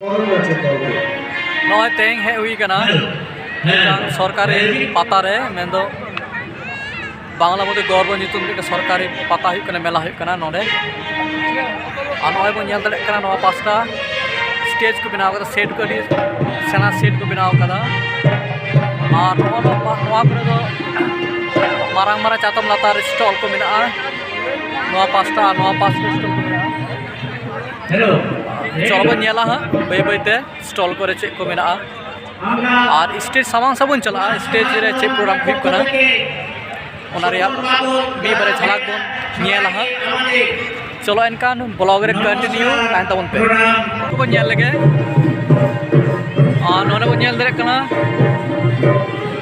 नॉय Teng है हुई कना सरकारी पातारे मेंदो बांग्ला मध्य गौरव नितुम के सरकारी पाता हुई कना मेला हुई कना नोडे आ नॉय बो नेल दले कना नोवा पास्ता स्टेज को बनाव कदा सेट को सेना सेट को बनाव कदा आ नोवा करे दो मारांग मारा चातम लातार स्टॉल को मेना नोवा पास्ता स्टॉल को मेना हेलो चलो बन नेला हा बे बेते स्टॉल करे चे को मेना और स्टेज सामान सबन चला स्टेज रे चे प्रोग्राम हुई कना ओना रे मी बारे झलक बन नेला हा चलो इनकान ब्लॉग रे कंटिन्यू तान तबन पे को बन नेल लगे नोने बन नेल दरे कना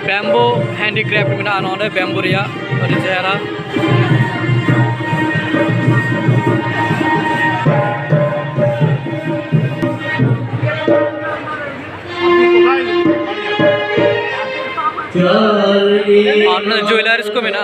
बैम्बो हैंडीक्राफ्ट मेना नोने बैम्बो रिया अरि चेहरा ज्वेलर्स को मेना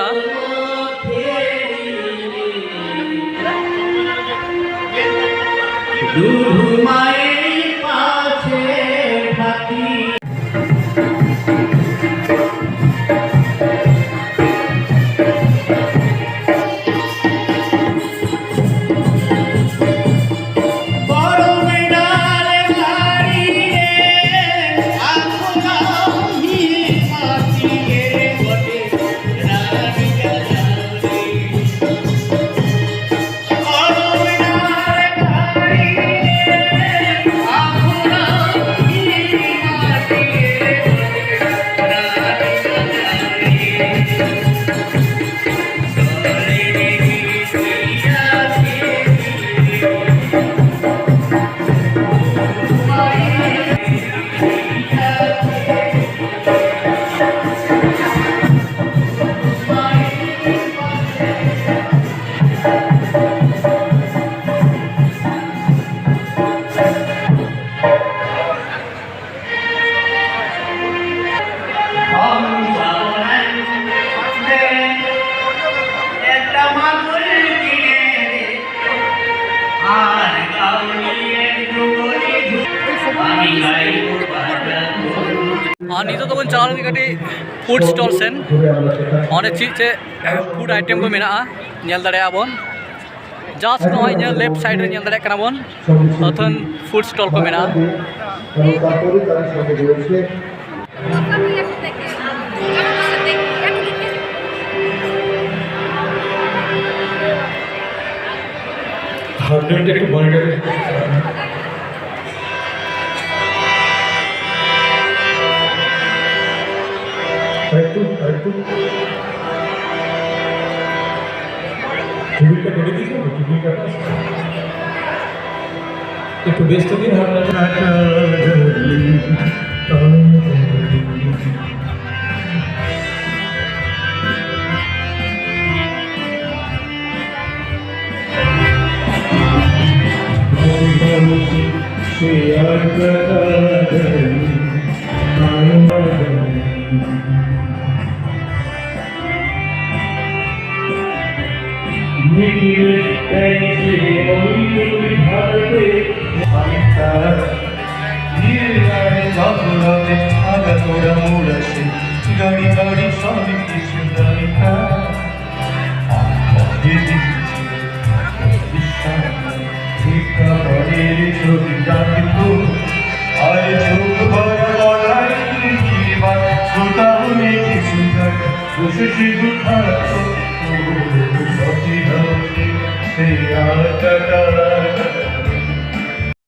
नितो तो बन चलान कटी फूड स्टॉल सेन अने चीज फूड आइटम को मेना नेल दड़े आबन जस्ट नॉय ने लेफ्ट साइड रे नेल दड़े कना बन अथन फूड स्टॉल को मेना একটু ব্যস্ত দিন গাড়ি গাড়ি সবই কি সুন্দরিতা ছবিটা কিন্তু আর চোখ ভরা বলাই শ্রোতাও নেই কি সুন্দর বসে শুধু খাচ্ছ সত্যি সে আর